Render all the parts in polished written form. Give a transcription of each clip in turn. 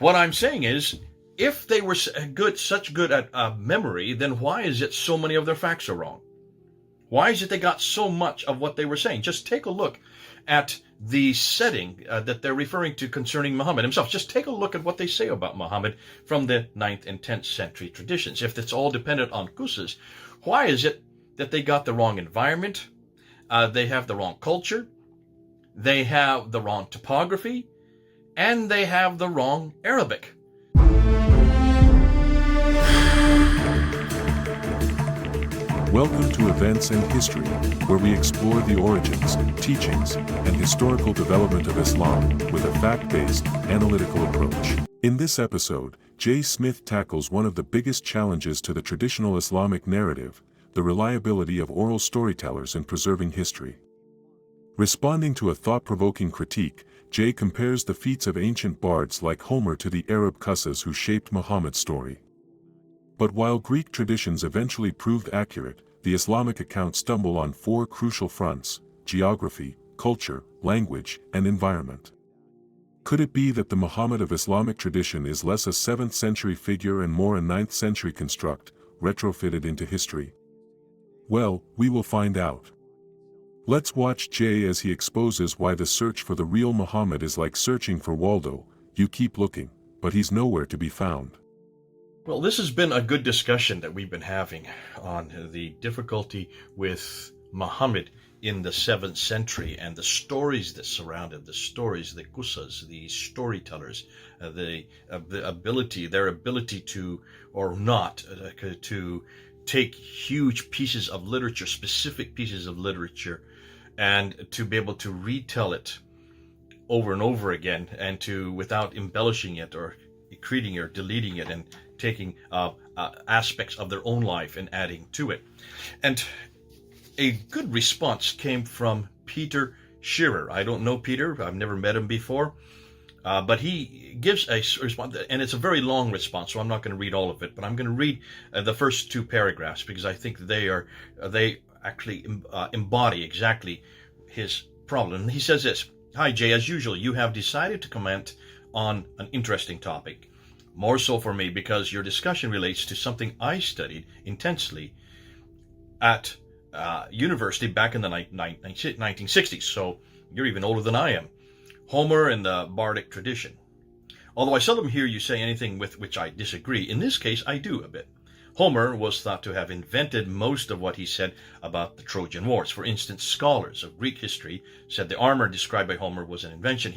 What I'm saying is, if they were such good at memory, then why is it so many of their facts are wrong? Why is it they got so much of what they were saying? Just take a look at the setting that they're referring to concerning Muhammad himself. Just take a look at what they say about Muhammad from the 9th and 10th century traditions. If it's all dependent on qussas, why is it that they got the wrong environment? They have the wrong culture. They have the wrong topography. And they have the wrong Arabic. Welcome to Events and History, where we explore the origins, teachings, and historical development of Islam with a fact-based, analytical approach. In this episode, Jay Smith tackles one of the biggest challenges to the traditional Islamic narrative, the reliability of oral storytellers in preserving history. Responding to a thought-provoking critique, Jay compares the feats of ancient bards like Homer to the Arab qussas who shaped Muhammad's story. But while Greek traditions eventually proved accurate, the Islamic accounts stumble on four crucial fronts: geography, culture, language, and environment. Could it be that the Muhammad of Islamic tradition is less a 7th century figure and more a 9th century construct, retrofitted into history? Well, we will find out. Let's watch Jay as he exposes why the search for the real Muhammad is like searching for Waldo. You keep looking, but he's nowhere to be found. Well, this has been a good discussion that we've been having on the difficulty with Muhammad in the 7th century and the stories that surrounded the stories, the qussas, the storytellers, their ability to, or not, to take huge pieces of literature, specific pieces of literature, and to be able to retell it over and over again, and to, without embellishing it or creating or deleting it and taking aspects of their own life and adding to it. And a good response came from Peter Shearer. I don't know Peter, I've never met him before, but he gives a response, and it's a very long response, so I'm not going to read all of it, but I'm going to read the first two paragraphs because I think they actually embody exactly his problem. He says this: "Hi Jay, as usual, you have decided to comment on an interesting topic. More so for me because your discussion relates to something I studied intensely at university back in the 1960s, so you're even older than I am. Homer and the bardic tradition. Although I seldom hear you say anything with which I disagree, in this case I do a bit. Homer was thought to have invented most of what he said about the Trojan Wars. For instance, scholars of Greek history said the armor described by Homer was an invention.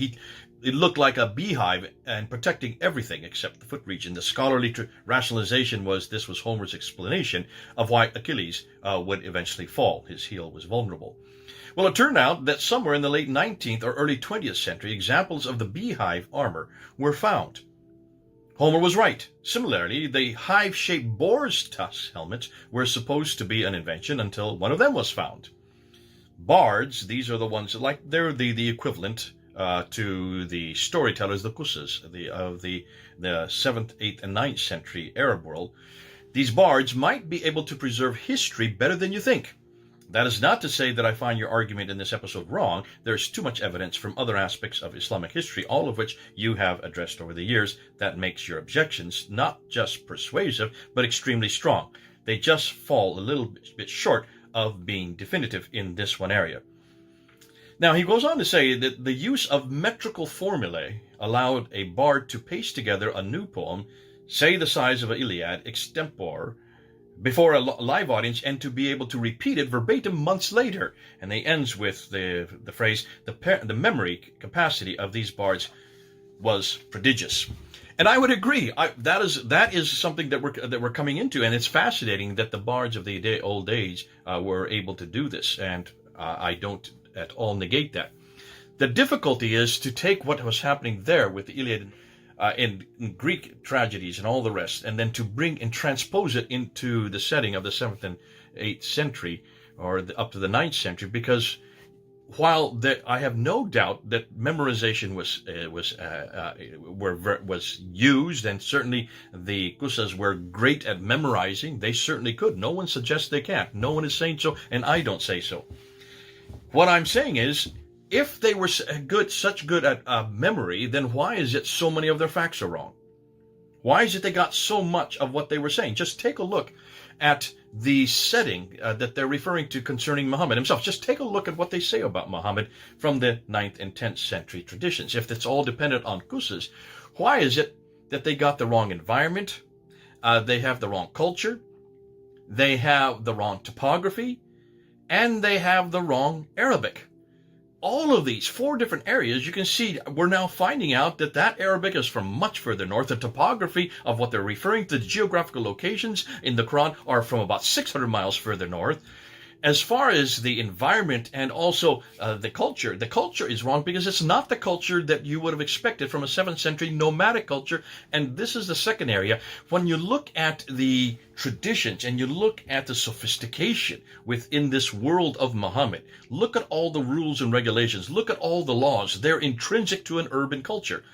It looked like a beehive and protecting everything except the foot region. The scholarly rationalization was this was Homer's explanation of why Achilles would eventually fall. His heel was vulnerable. Well, it turned out that somewhere in the late 19th or early 20th century, examples of the beehive armor were found. Homer was right. Similarly, the hive-shaped boar's tusk helmets were supposed to be an invention until one of them was found. Bards, these are the ones they're the equivalent to the storytellers, the qussas of the 7th, 8th, and 9th century Arab world. These bards might be able to preserve history better than you think. That is not to say that I find your argument in this episode wrong. There's too much evidence from other aspects of Islamic history, all of which you have addressed over the years, that makes your objections not just persuasive, but extremely strong. They just fall a little bit short of being definitive in this one area." Now, he goes on to say that the use of metrical formulae allowed a bard to paste together a new poem, say the size of an Iliad, extempore, before a live audience, and to be able to repeat it verbatim months later. And he ends with the phrase, the memory capacity of these bards was prodigious. And I would agree. That is something that we're coming into, and it's fascinating that the bards of the old age were able to do this, and I don't at all negate that. The difficulty is to take what was happening there with the Iliad in Greek tragedies and all the rest, and then to bring and transpose it into the setting of the 7th and 8th century, or up to the 9th century, because while I have no doubt that memorization was used, and certainly the qussas were great at memorizing, they certainly could. No one suggests they can't. No one is saying so, and I don't say so. What I'm saying is, If they were such good at memory, then why is it so many of their facts are wrong? Why is it they got so much of what they were saying? Just take a look at the setting that they're referring to concerning Muhammad himself. Just take a look at what they say about Muhammad from the 9th and 10th century traditions. If it's all dependent on qussas, why is it that they got the wrong environment? They have the wrong culture. They have the wrong topography. And they have the wrong Arabic. All of these 4 different areas, you can see we're now finding out that that Arabic is from much further north. The topography of what they're referring to, the geographical locations in the Quran, are from about 600 miles further north. As far as the environment and also the culture is wrong because it's not the culture that you would have expected from a 7th century nomadic culture. And this is the second area. When you look at the traditions and you look at the sophistication within this world of Muhammad, look at all the rules and regulations, look at all the laws. They're intrinsic to an urban culture.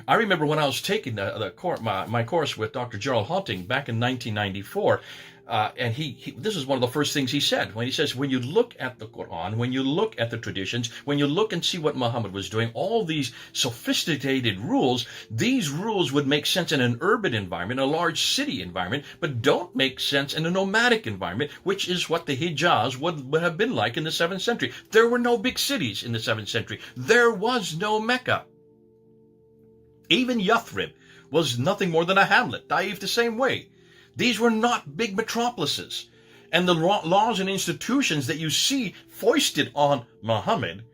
I remember when I was taking my course with Dr. Gerald Haunting back in 1994, and this is one of the first things he said when he says, when you look at the Quran, when you look at the traditions, when you look and see what Muhammad was doing, all these sophisticated rules, these rules would make sense in an urban environment, a large city environment, but don't make sense in a nomadic environment, which is what the Hijaz would have been like in the 7th century. There were no big cities in the 7th century. There was no Mecca. Even Yathrib was nothing more than a hamlet. Taif the same way. These were not big metropolises. And the laws and institutions that you see foisted on Muhammad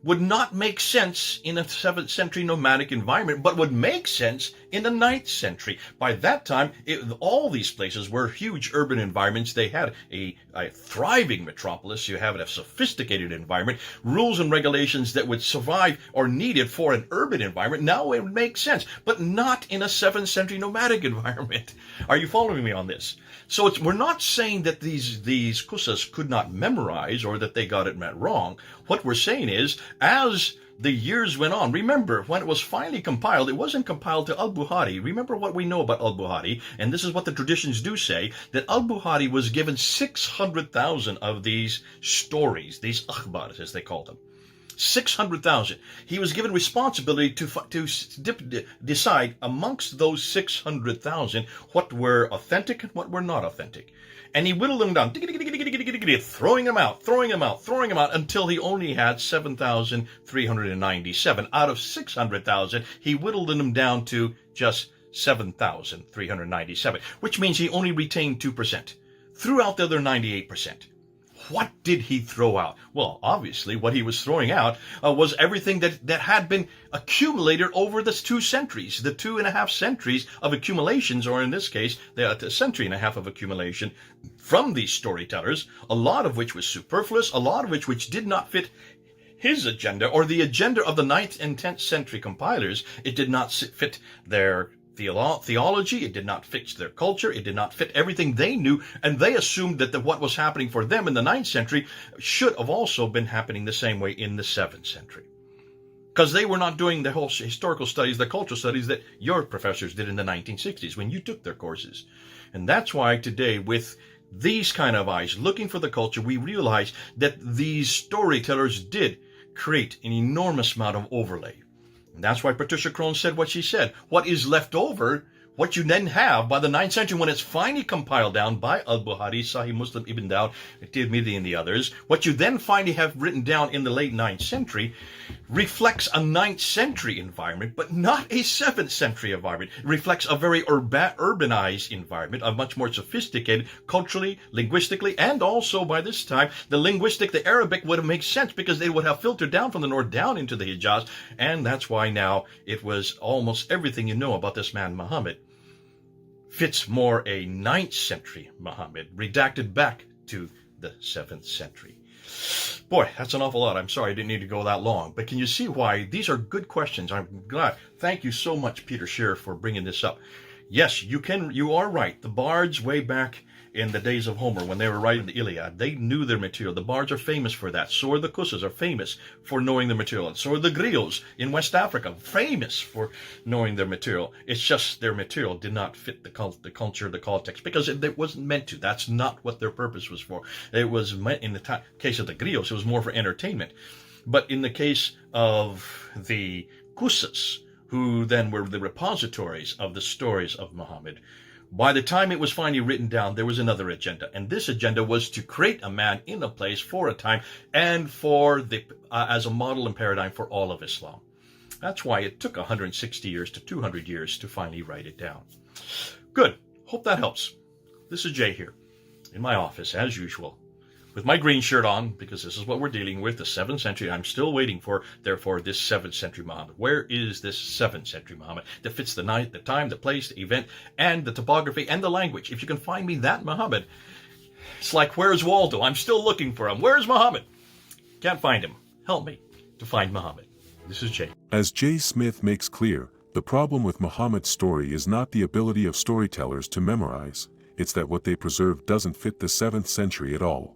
would not make sense in a 7th century nomadic environment, but would make sense in the 9th century. By that time, all these places were huge urban environments. They had a thriving metropolis. You have a sophisticated environment, rules and regulations that would survive or needed for an urban environment. Now it would make sense, but not in a 7th century nomadic environment. Are you following me on this? So we're not saying that these qussas could not memorize or that they got it wrong. What we're saying is, as the years went on, remember, when it was finally compiled, it wasn't compiled to al-Bukhari. Remember what we know about al-Bukhari, and this is what the traditions do say, that al-Bukhari was given 600,000 of these stories, these akhbars, as they call them. 600,000. He was given responsibility to decide amongst those 600,000 what were authentic and what were not authentic. And he whittled them down, throwing them out until he only had 7,397. Out of 600,000, he whittled them down to just 7,397, which means he only retained 2%. Threw out the other 98%. What did he throw out? Well, obviously, what he was throwing out was everything that had been accumulated over the 2 centuries, the 2.5 centuries of accumulations, or in this case, the century and a half of accumulation from these storytellers, a lot of which was superfluous, a lot of which did not fit his agenda or the agenda of the 9th and 10th century compilers. It did not fit their theology, it did not fit their culture, it did not fit everything they knew, and they assumed that what was happening for them in the 9th century should have also been happening the same way in the 7th century. Because they were not doing the whole historical studies, the cultural studies that your professors did in the 1960s when you took their courses. And that's why today, with these kind of eyes, looking for the culture, we realize that these storytellers did create an enormous amount of overlay. And that's why Patricia Crone said what she said. What is left over, what you then have by the 9th century when it's finally compiled down by al-Bukhari, Sahih Muslim, Ibn Dawud, Tirmidhi, and the others, what you then finally have written down in the late 9th century reflects a 9th century environment, but not a 7th century environment. It reflects a very urbanized environment, a much more sophisticated culturally, linguistically, and also by this time, the Arabic would have made sense because they would have filtered down from the north down into the Hijaz, and that's why now it was almost everything you know about this man Muhammad fits more a 9th century Muhammad, redacted back to the 7th century. Boy, that's an awful lot. I'm sorry I didn't need to go that long. But can you see why? These are good questions. I'm glad. Thank you so much, Peter Scheer, for bringing this up. Yes, you are right. The bards way back in the days of Homer, when they were writing the Iliad, they knew their material. The bards are famous for that. So are the qussas are famous for knowing their material. And so are the griots in West Africa, famous for knowing their material. It's just their material did not fit the culture, the context, because it wasn't meant to. That's not what their purpose was for. It was meant, in the case of the griots, it was more for entertainment. But in the case of the qussas, who then were the repositories of the stories of Muhammad, by the time it was finally written down, there was another agenda. And this agenda was to create a man in a place for a time and for as a model and paradigm for all of Islam. That's why it took 160 years to 200 years to finally write it down. Good. Hope that helps. This is Jay here in my office, as usual, with my green shirt on, because this is what we're dealing with, the 7th century. I'm still waiting for, therefore, this 7th century Muhammad. Where is this 7th century Muhammad that fits the night, the time, the place, the event, and the topography, and the language? If you can find me that Muhammad, it's like, where's Waldo? I'm still looking for him. Where's Muhammad? Can't find him. Help me to find Muhammad. This is Jay. As Jay Smith makes clear, the problem with Muhammad's story is not the ability of storytellers to memorize, it's that what they preserve doesn't fit the 7th century at all.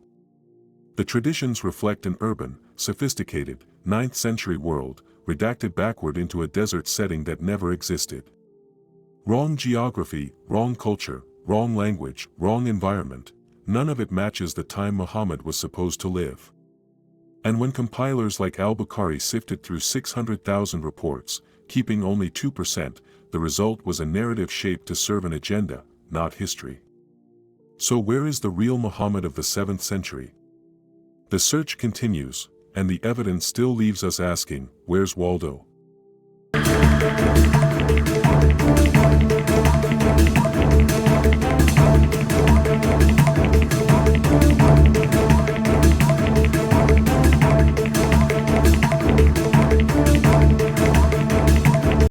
The traditions reflect an urban, sophisticated, 9th century world, redacted backward into a desert setting that never existed. Wrong geography, wrong culture, wrong language, wrong environment, none of it matches the time Muhammad was supposed to live. And when compilers like al-Bukhari sifted through 600,000 reports, keeping only 2%, the result was a narrative shaped to serve an agenda, not history. So where is the real Muhammad of the 7th century? The search continues, and the evidence still leaves us asking, where's Waldo?